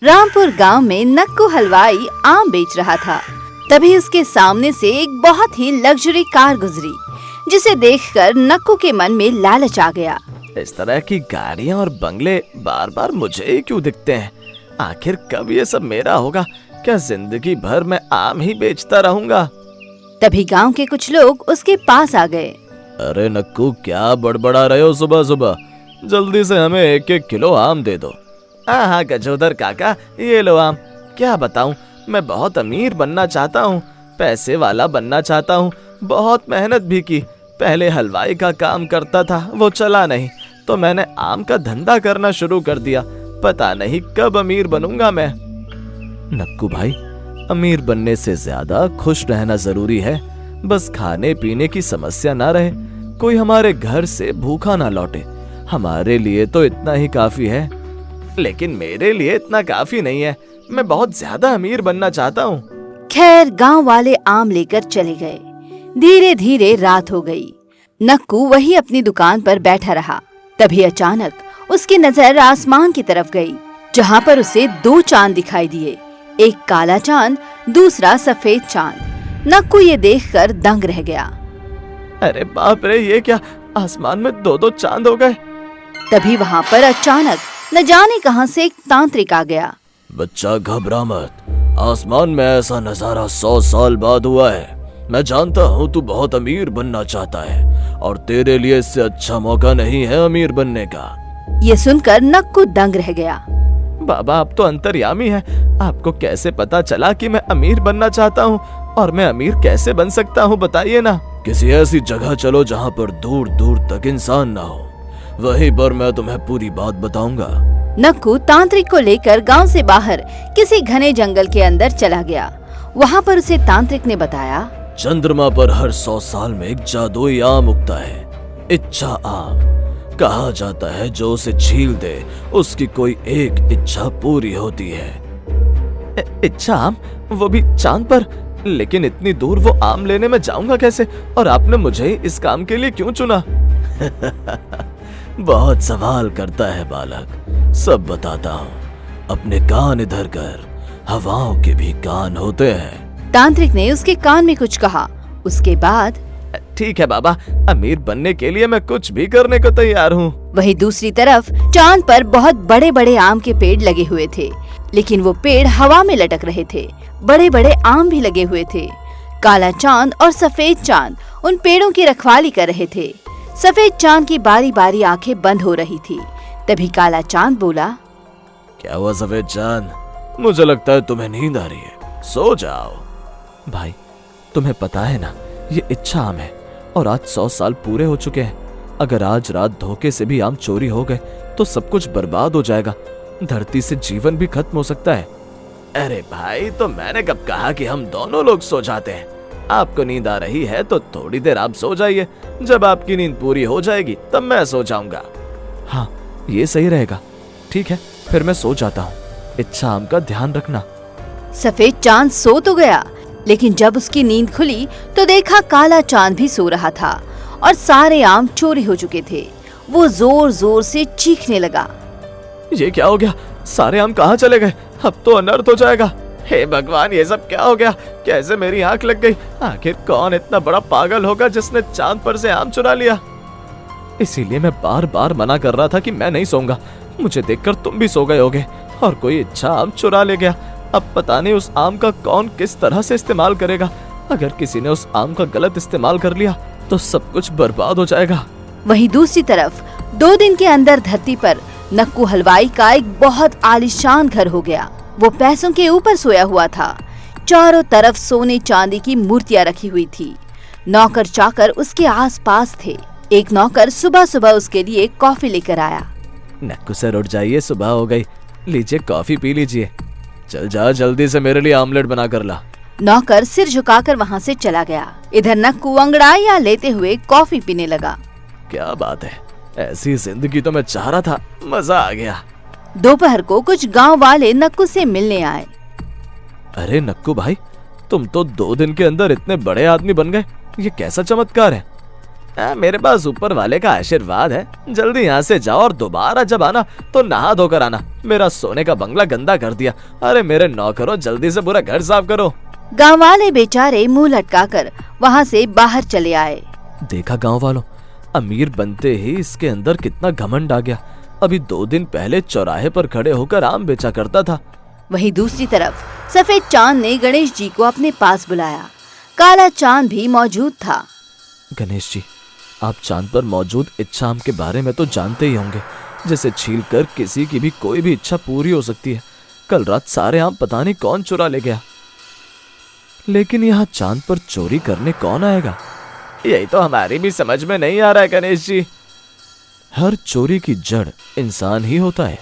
रामपुर गांव में नक्कू हलवाई आम बेच रहा था। तभी उसके सामने से एक बहुत ही लग्जरी कार गुजरी, जिसे देखकर नक्कू के मन में लालच आ गया। इस तरह की गाड़ियां और बंगले बार बार मुझे ही क्यों दिखते हैं? आखिर कब ये सब मेरा होगा? क्या जिंदगी भर मैं आम ही बेचता रहूंगा? तभी गांव के कुछ लोग उसके पास आ गए। अरे नक्कू, क्या बड़बड़ा रहे हो सुबह सुबह? जल्दी से हमें 1-1 किलो आम दे दो। हाँ गजोदर काका, ये लो आम। क्या बताऊं, मैं बहुत अमीर बनना चाहता हूँ, पैसे वाला बनना चाहता हूँ। बहुत मेहनत भी की। पहले हलवाई का काम करता था, वो चला नहीं, तो मैंने आम का धंधा करना शुरू कर दिया। पता नहीं कब अमीर बनूंगा मैं। नक्कू भाई, अमीर बनने से ज्यादा खुश रहना जरूरी है। बस खाने पीने की समस्या ना रहे, कोई हमारे घर से भूखा ना लौटे, हमारे लिए तो इतना ही काफी है। लेकिन मेरे लिए इतना काफी नहीं है, मैं बहुत ज्यादा अमीर बनना चाहता हूँ। खैर, गांव वाले आम लेकर चले गए। धीरे धीरे रात हो गई। नक्कू वही अपनी दुकान पर बैठा रहा। तभी अचानक उसकी नजर आसमान की तरफ गई, जहाँ पर उसे 2 चांद दिखाई दिए, एक काला चांद, दूसरा सफेद चांद। नक्कू ये देखकर दंग रह गया। अरे बाप रे, ये क्या? आसमान में 2-2 चांद हो गए। तभी वहाँ पर अचानक न जाने कहां से एक तांत्रिक आ गया। बच्चा घबरा मत, आसमान में ऐसा नजारा 100 साल बाद हुआ है। मैं जानता हूँ तू बहुत अमीर बनना चाहता है, और तेरे लिए इससे अच्छा मौका नहीं है अमीर बनने का। ये सुनकर नक्कू दंग रह गया। बाबा, आप तो अंतर्यामी हैं। आपको कैसे पता चला कि मैं अमीर बनना चाहता हूँ? और मैं अमीर कैसे बन सकता हूँ, बताइए ना। किसी ऐसी जगह चलो जहाँ पर दूर दूर तक इंसान ना हो, वहीं पर मैं तुम्हें पूरी बात बताऊंगा। नक्कू तांत्रिक को लेकर गांव से बाहर किसी घने जंगल के अंदर चला गया। वहाँ पर उसे तांत्रिक ने बताया, चंद्रमा पर हर 100 साल में एक जादुई आम उगता है, इच्छा आम। कहा जाता है जो उसे छील दे, उसकी कोई एक इच्छा पूरी होती है। इच्छा आम? वो भी चांद पर? लेकिन इतनी दूर वो आम लेने में जाऊंगा कैसे? और आपने मुझे इस काम के लिए क्यों चुना? बहुत सवाल करता है बालक, सब बताता हूँ। अपने कान इधर कर, हवाओं के भी कान होते हैं। तांत्रिक ने उसके कान में कुछ कहा। उसके बाद, ठीक है बाबा, अमीर बनने के लिए मैं कुछ भी करने को तैयार हूँ। वहीं दूसरी तरफ चांद पर बहुत बड़े बड़े आम के पेड़ लगे हुए थे, लेकिन वो पेड़ हवा में लटक रहे थे। बड़े बड़े आम भी लगे हुए थे। काला चांद और सफेद चांद उन पेड़ों की रखवाली कर रहे थे। सफेद चांद की बारी बारी आंखें बंद हो रही थी। तभी काला चांद बोला, क्या हुआ सफेद चांद? मुझे लगता है तुम्हें नींद आ रही है, सो जाओ। भाई, तुम्हें पता है ना, ये इच्छा आम है और आज 100 साल पूरे हो चुके हैं। अगर आज रात धोखे से भी आम चोरी हो गए तो सब कुछ बर्बाद हो जाएगा, धरती से जीवन भी खत्म हो सकता है। अरे भाई, तो मैंने कब कहा कि हम दोनों लोग सो जाते हैं? आपको नींद आ रही है तो थोड़ी देर आप सो जाइए, जब आपकी नींद पूरी हो जाएगी तब मैं सो जाऊंगा। हाँ, ये सही रहेगा। ठीक है, फिर मैं सो जाता हूँ। इच्छा आम का ध्यान रखना। सफेद चांद सो तो गया, लेकिन जब उसकी नींद खुली तो देखा काला चांद भी सो रहा था और सारे आम चोरी हो चुके थे। वो जोर जोर से चीखने लगा। ये क्या हो गया? सारे आम कहाँ चले गए? अब तो अनर्थ हो जाएगा। हे भगवान, ये सब क्या हो गया? कैसे मेरी आंख लग गई? आखिर कौन इतना बड़ा पागल होगा जिसने चांद पर से आम चुरा लिया? इसीलिए मैं बार बार मना कर रहा था कि मैं नहीं सोऊंगा। मुझे देखकर तुम भी सो गए होगे और कोई इच्छा आम चुरा ले गया। अब पता नहीं उस आम का कौन किस तरह से इस्तेमाल करेगा। अगर किसी ने उस आम का गलत इस्तेमाल कर लिया तो सब कुछ बर्बाद हो जाएगा। वहीं दूसरी तरफ 2 दिन के अंदर धरती पर नक्कू हलवाई का एक बहुत आलीशान घर हो गया। वो पैसों के ऊपर सोया हुआ था। चारों तरफ सोने चांदी की मूर्तियां रखी हुई थी। नौकर चाकर उसके आसपास थे। एक नौकर सुबह सुबह उसके लिए कॉफी लेकर आया। नक्कू सर, उठ जाइए, सुबह हो गई। लीजिए, कॉफी पी लीजिए। चल जा, जल्दी से मेरे लिए आमलेट बना कर ला। नौकर सिर झुकाकर वहाँ से चला गया। इधर नक्कू अंगड़ाइयां लेते हुए कॉफी पीने लगा। क्या बात है, ऐसी जिंदगी तो मैं चाह रहा था। मजा आ गया। दोपहर को कुछ गांव वाले नक्कू से मिलने आए। अरे नक्कू भाई, तुम तो 2 दिन के अंदर इतने बड़े आदमी बन गए। ये कैसा चमत्कार है? मेरे पास ऊपर वाले का आशीर्वाद है। जल्दी यहाँ से जाओ और दोबारा जब आना तो नहा धोकर आना। मेरा सोने का बंगला गंदा कर दिया। अरे मेरे नौकरों, जल्दी से पूरा घर साफ करो। गाँव वाले बेचारे मुंह लटकाकर वहाँ से बाहर चले आए। देखा गांव वालों, अमीर बनते ही इसके अंदर कितना घमंड आ गया। अभी 2 दिन पहले चौराहे पर खड़े होकर आम बेचा करता था। वहीं दूसरी तरफ सफेद चांद ने गणेश जी को अपने पास बुलाया। काला चांद भी मौजूद था। गणेश जी, आप चांद पर मौजूद इच्छा आम के बारे में तो जानते ही होंगे, जिसे छील कर किसी की भी कोई भी इच्छा पूरी हो सकती है। कल रात सारे आम पता नहीं कौन चुरा ले गया। लेकिन यहाँ चांद पर चोरी करने कौन आएगा? यही तो हमारी भी समझ में नहीं आ रहा है गणेश जी। हर चोरी की जड़ इंसान ही होता है।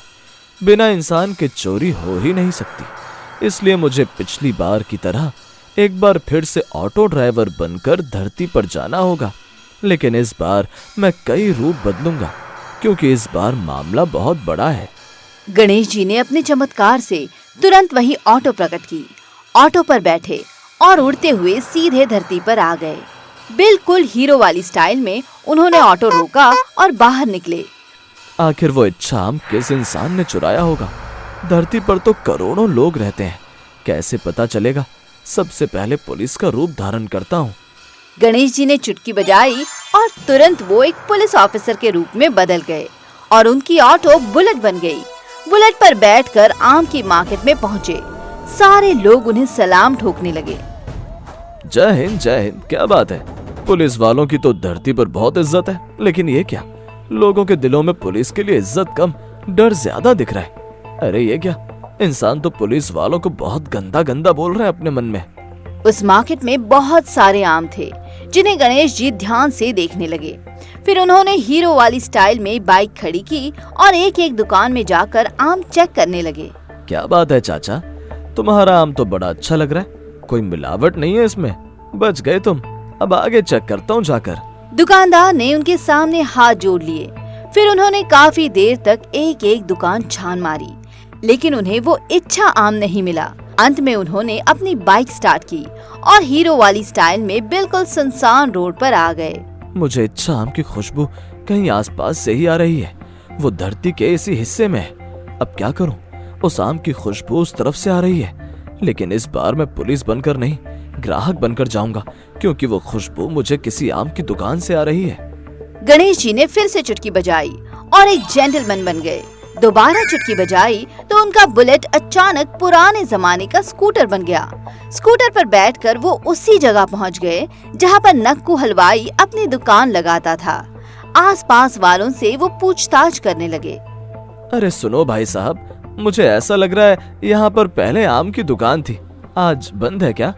बिना इंसान के चोरी हो ही नहीं सकती। इसलिए मुझे पिछली बार की तरह एक बार फिर से ऑटो ड्राइवर बनकर धरती पर जाना होगा। लेकिन इस बार मैं कई रूप बदलूंगा, क्योंकि इस बार मामला बहुत बड़ा है। गणेश जी ने अपने चमत्कार से तुरंत वही ऑटो प्रकट की। ऑटो पर बैठे और उड़ते हुए सीधे धरती पर आ गए। बिल्कुल हीरो वाली स्टाइल में उन्होंने ऑटो रोका और बाहर निकले। आखिर वो इच्छा आम किस इंसान ने चुराया होगा? धरती पर तो करोड़ों लोग रहते हैं, कैसे पता चलेगा? सबसे पहले पुलिस का रूप धारण करता हूँ। गणेश जी ने चुटकी बजाई और तुरंत वो एक पुलिस ऑफिसर के रूप में बदल गए और उनकी ऑटो बुलेट बन गई। बुलेट पर बैठकर आम की मार्केट में पहुँचे। सारे लोग उन्हें सलाम ठोकने लगे। जय हिंद, जय हिंद। क्या बात है, पुलिस वालों की तो धरती पर बहुत इज्जत है, लेकिन ये क्या, लोगों के दिलों में पुलिस के लिए इज्जत कम, डर ज्यादा दिख रहा है। अरे ये क्या, इंसान तो पुलिस वालों को बहुत गंदा गंदा बोल रहे हैं अपने मन में। उस मार्केट में बहुत सारे आम थे, जिन्हें गणेश जी ध्यान से देखने लगे। फिर उन्होंने हीरो वाली स्टाइल में बाइक खड़ी की और एक एक दुकान में जाकर आम चेक करने लगे। क्या बात है चाचा, तुम्हारा आम तो बड़ा अच्छा लग रहा है। कोई मिलावट नहीं है इसमें। बच गए तुम। अब आगे चेक करता हूँ जाकर। दुकानदार ने उनके सामने हाथ जोड़ लिए। फिर उन्होंने काफी देर तक एक एक दुकान छान मारी, लेकिन उन्हें वो इच्छा आम नहीं मिला। अंत में उन्होंने अपनी बाइक स्टार्ट की और हीरो वाली स्टाइल में बिल्कुल सुनसान रोड पर आ गए। मुझे इच्छा आम की खुशबू कहीं आसपास से ही आ रही है। वो धरती के इसी हिस्से में है। अब क्या करूं? उस आम की खुशबू उस तरफ से आ रही है, लेकिन इस बार मैं पुलिस बनकर नहीं, ग्राहक बनकर जाऊंगा, क्योंकि वो खुशबू मुझे किसी आम की दुकान से आ रही है। गणेश जी ने फिर से चुटकी बजाई और एक जेंटलमैन बन गए। दोबारा चुटकी बजाई तो उनका बुलेट अचानक पुराने जमाने का स्कूटर बन गया। स्कूटर पर बैठकर वो उसी जगह पहुंच गए जहां पर नक्कू हलवाई अपनी दुकान लगाता था। आसपास वालों से वो पूछताछ करने लगे। अरे सुनो भाई साहब, मुझे ऐसा लग रहा है यहाँ पर पहले आम की दुकान थी, आज बंद है क्या?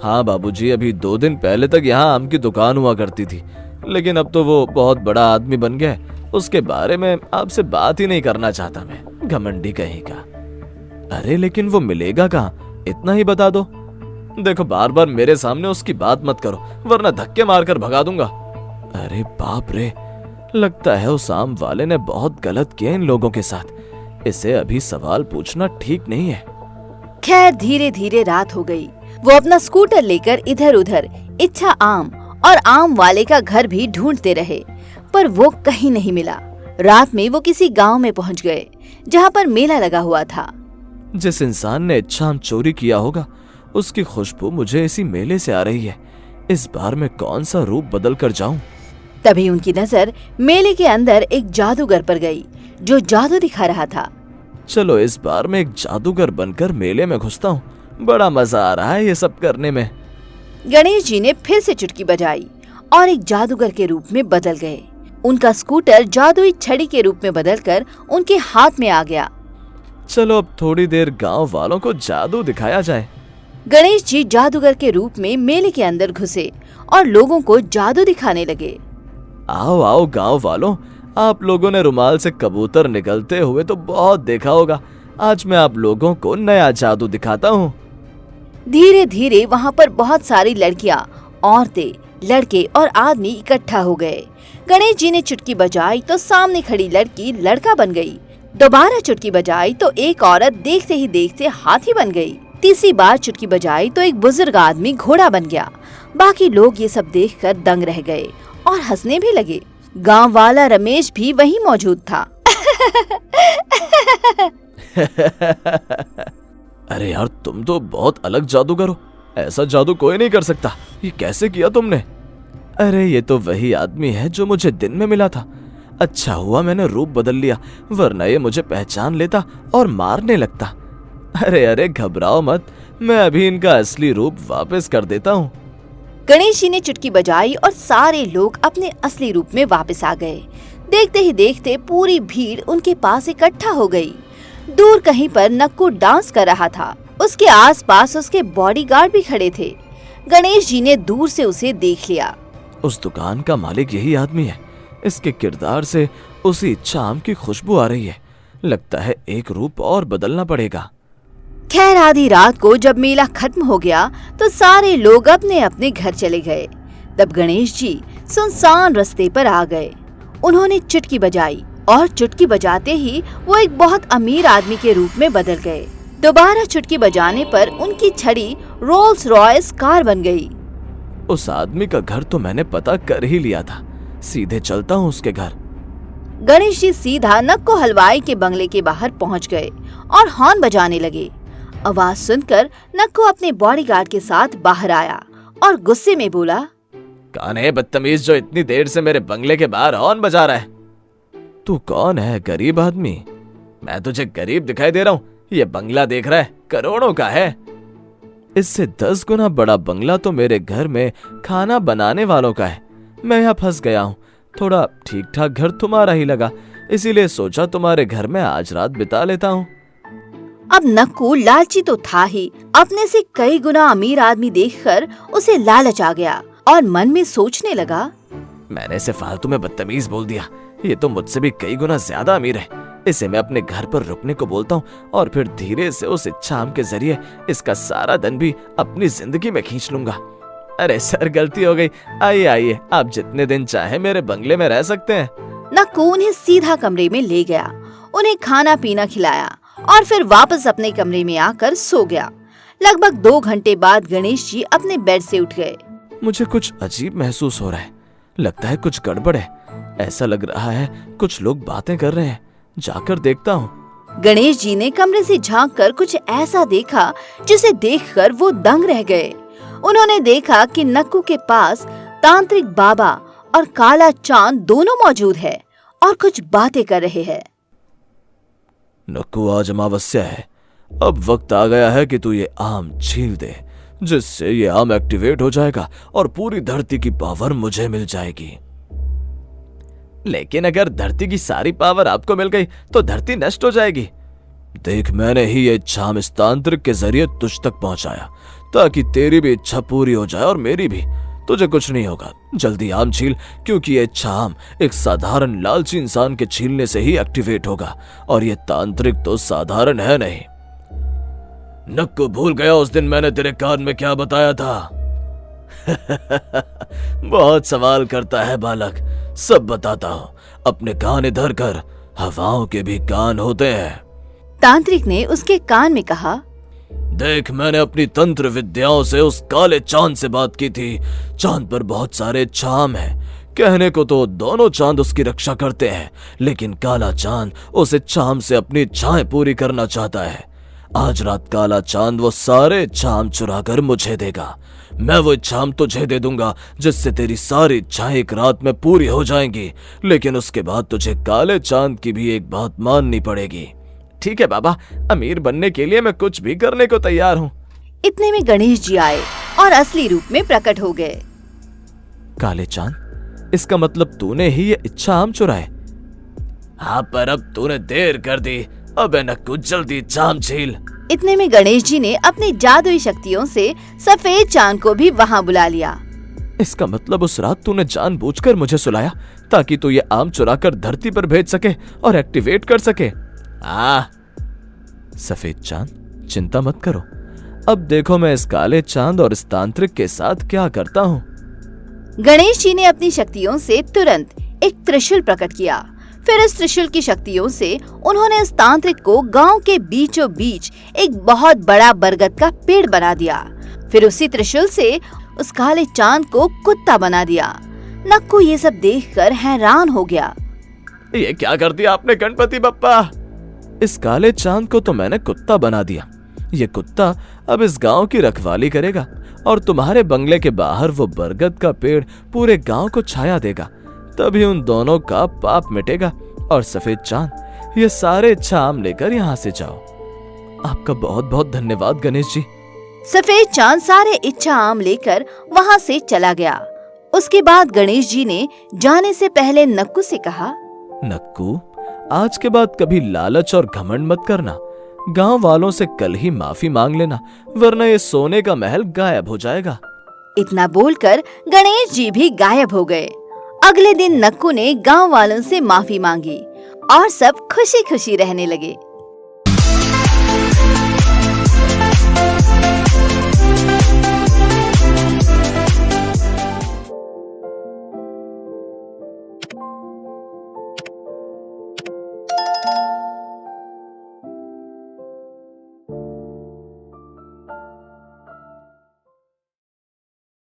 हाँ बाबूजी, अभी 2 दिन पहले तक यहाँ आम की दुकान हुआ करती थी, लेकिन अब तो वो बहुत बड़ा आदमी बन गया। उसके बारे में आपसे बात ही नहीं करना चाहता मैं, घमंडी कहीं का। अरे लेकिन वो मिलेगा कहाँ, इतना ही बता दो। देखो बार बार मेरे सामने उसकी बात मत करो, वरना धक्के मारकर भगा दूंगा। अरे बाप रे, लगता है उस आम वाले ने बहुत गलत किया इन लोगों के साथ। इसे अभी सवाल पूछना ठीक नहीं है। खैर धीरे धीरे रात हो गई। वो अपना स्कूटर लेकर इधर उधर इच्छा आम और आम वाले का घर भी ढूंढते रहे, पर वो कहीं नहीं मिला। रात में वो किसी गांव में पहुंच गए जहां पर मेला लगा हुआ था। जिस इंसान ने इच्छा आम चोरी किया होगा, उसकी खुशबू मुझे इसी मेले से आ रही है। इस बार मैं कौन सा रूप बदल कर जाऊं? तभी उनकी नजर मेले के अंदर एक जादूगर पर गई, जो जादू दिखा रहा था। चलो इस बार मैं एक जादूगर बनकर मेले में घुसता हूँ, बड़ा मजा आ रहा है ये सब करने में। गणेश जी ने फिर से चुटकी बजाई और एक जादूगर के रूप में बदल गए। उनका स्कूटर जादुई छड़ी के रूप में बदलकर उनके हाथ में आ गया। चलो अब थोड़ी देर गांव वालों को जादू दिखाया जाए। गणेश जी जादूगर के रूप में मेले के अंदर घुसे और लोगों को जादू दिखाने लगे। आओ आओ गांव वालों, आप लोगों ने रुमाल से कबूतर निकलते हुए तो बहुत देखा होगा। आज मैं आप लोगों को नया जादू दिखाता हूँ। धीरे धीरे वहाँ पर बहुत सारी लड़कियाँ, औरतें, लड़के और आदमी इकट्ठा हो गए। गणेश जी ने चुटकी बजाई तो सामने खड़ी लड़की लड़का बन गई। दोबारा चुटकी बजाई तो एक औरत देखते ही देखते हाथी बन गई। तीसरी बार चुटकी बजाई तो एक बुजुर्ग आदमी घोड़ा बन गया। बाकी लोग ये सब देखकर दंग रह गए और हंसने भी लगे। गांव वाला रमेश भी वहीं मौजूद था। अरे यार, तुम तो बहुत अलग जादूगर हो। ऐसा जादू कोई नहीं कर सकता। ये कैसे किया तुमने? अरे ये तो वही आदमी है जो मुझे दिन में मिला था। अच्छा हुआ मैंने रूप बदल लिया, वरना ये मुझे पहचान लेता और मारने लगता। अरे अरे घबराओ मत, मैं अभी इनका असली रूप वापस कर देता हूँ। गणेश जी ने चुटकी बजाई और सारे लोग अपने असली रूप में वापस आ गए। देखते ही देखते पूरी भीड़ उनके पास इकट्ठा हो गई। दूर कहीं पर नक्कू डांस कर रहा था। उसके आसपास उसके बॉडीगार्ड भी खड़े थे। गणेश जी ने दूर से उसे देख लिया। उस दुकान का मालिक यही आदमी है। इसके किरदार से उसी चाम की खुशबू आ रही है। लगता है एक रूप और बदलना पड़ेगा। खैर आधी रात को जब मेला खत्म हो गया तो सारे लोग अपने अपने घर चले गए। तब गणेश जी सुनसान रास्ते पर आ गए। उन्होंने चुटकी बजाई और चुटकी बजाते ही वो एक बहुत अमीर आदमी के रूप में बदल गए। दोबारा चुटकी बजाने पर उनकी छड़ी रोल्स रॉयस कार बन गई। उस आदमी का घर तो मैंने पता कर ही लिया था। सीधे चलता हूँ उसके घर। गणेश जी सीधा नक्कू हलवाई के बंगले के बाहर पहुंच गए और हॉर्न बजाने लगे। आवाज सुनकर नक्कू अपने बॉडीगार्ड के साथ बाहर आया और गुस्से में बोला, कौन है बदतमीज जो इतनी देर से मेरे बंगले के बाहर हॉर्न बजा रहा है? तू कौन है, गरीब आदमी? मैं तुझे गरीब दिखाई दे रहा हूँ? ये बंगला देख रहा है, करोड़ों का है। इससे 10 गुना बड़ा बंगला तो मेरे घर में खाना बनाने वालों का है। मैं यहाँ फंस गया हूँ। थोड़ा ठीक ठाक घर तुम्हारा ही लगा, इसीलिए सोचा तुम्हारे घर में आज रात बिता लेता हूँ। अब नक्कू लालची तो था ही, अपने से कई गुना अमीर आदमी देखकर उसे लालच आ गया और मन में सोचने लगा, मैंने इसे फालतू में बदतमीज बोल दिया। ये तो मुझसे भी कई गुना ज्यादा अमीर है। इसे मैं अपने घर पर रुकने को बोलता हूँ और फिर धीरे से उस इच्छाम के जरिए इसका सारा धन भी अपनी जिंदगी में खींच लूंगा। अरे सर, गलती हो गई। आइए आइए, आप जितने दिन चाहे मेरे बंगले में रह सकते हैं। नक्कू उन्हें सीधा कमरे में ले गया, उन्हें खाना पीना खिलाया और फिर वापस अपने कमरे में आकर सो गया। लगभग 2 घंटे बाद गणेश जी अपने बेड से उठ गए। मुझे कुछ अजीब महसूस हो रहा है। लगता है कुछ गड़बड़ है। ऐसा लग रहा है कुछ लोग बातें कर रहे हैं। जाकर देखता हूँ। गणेश जी ने कमरे से झांककर कुछ ऐसा देखा जिसे देखकर वो दंग रह गए। उन्होंने देखा कि नक्कू के पास तांत्रिक बाबा और काला चांद दोनों मौजूद है और कुछ बातें कर रहे हैं। नक्कू, आज अमावस्या है। अब वक्त आ गया है कि तू ये आम छील दे, जिससे ये आम एक्टिवेट हो जाएगा और पूरी धरती की पावर मुझे मिल जाएगी। लेकिन अगर धरती की सारी पावर आपको मिल गई तो धरती नष्ट हो जाएगी। देख, मैंने ही ये इच्छा इस तांत्रिक के जरिए तुझ तक पहुंचाया ताकि तेरी भी इच्छा पूरी हो जाए और मेरी भी। तुझे कुछ नहीं होगा। जल्दी आम छील, क्योंकि ये इच्छा आम एक साधारण लालची इंसान के छीलने से ही एक्टिवेट होगा और ये तांत्रिक तो साधारण है नहीं। नक्कू, भूल गया उस दिन मैंने तेरे कान में क्या बताया था? बहुत सवाल करता है बालक। सब बताता हूँ। अपने कान इधर कर, हवाओं के भी कान होते हैं। तांत्रिक ने उसके कान में कहा, देख, मैंने अपनी तंत्र विद्याओं से उस काले चांद से बात की थी। चांद पर बहुत सारे चाम हैं। कहने को तो दोनों चांद उसकी रक्षा करते हैं, लेकिन काला चांद उस इच्छाम से अपनी इच्छाएं पूरी करना चाहता है। आज रात काला चांद वो सारे इच्छाम चुरा कर मुझे देगा। मैं वो इच्छाम तुझे दे दूंगा, जिससे तेरी सारी इच्छाएं एक रात में पूरी हो जाएंगी। लेकिन उसके बाद तुझे काले चांद की भी एक बात माननी पड़ेगी। ठीक है बाबा, अमीर बनने के लिए मैं कुछ भी करने को तैयार हूँ। इतने में गणेश जी आए और असली रूप में प्रकट हो गए। काले चांद, इसका मतलब तूने ही ये इच्छा आम चुराए? हाँ, पर अब तूने देर कर दी। अबे नक्कू, जल्दी चाम छील। इतने में गणेश जी ने अपनी जादुई शक्तियों से सफेद चांद को भी वहाँ बुला लिया। इसका मतलब उस रात तूने जानबूझकर मुझे सुलाया ताकि तू ये आम चुराकर धरती पर भेज सके और एक्टिवेट कर सके। सफेद चांद, चिंता मत करो। अब देखो मैं इस काले चांद और इस तांत्रिक के साथ क्या करता हूँ। गणेश जी ने अपनी शक्तियों से तुरंत एक त्रिशूल प्रकट किया। फिर इस त्रिशूल की शक्तियों से उन्होंने इस तांत्रिक को गांव के बीचों बीच एक बहुत बड़ा बरगद का पेड़ बना दिया। फिर उसी त्रिशूल से उस काले चांद को कुत्ता बना दिया। नक्कू ये सब देखकर हैरान हो गया। ये क्या कर दिया आपने गणपति बप्पा? इस काले चांद को तो मैंने कुत्ता बना दिया। ये कुत्ता अब इस गांव की रखवाली करेगा और तुम्हारे बंगले के बाहर वो बरगद का पेड़ पूरे गांव को छाया देगा। तभी उन दोनों का पाप मिटेगा। और सफेद चांद, ये सारे इच्छा आम लेकर यहाँ से जाओ। आपका बहुत बहुत धन्यवाद गणेश जी। सफेद चांद सारे इच्छा आम लेकर वहाँ से चला गया। उसके बाद गणेश जी ने जाने से पहले नक्कू से कहा, नक्कू, आज के बाद कभी लालच और घमंड मत करना। गांव वालों से कल ही माफी मांग लेना, वरना ये सोने का महल गायब हो जाएगा। इतना बोलकर गणेश जी भी गायब हो गए। अगले दिन नक्कू ने गांव वालों से माफी मांगी और सब खुशी खुशी रहने लगे।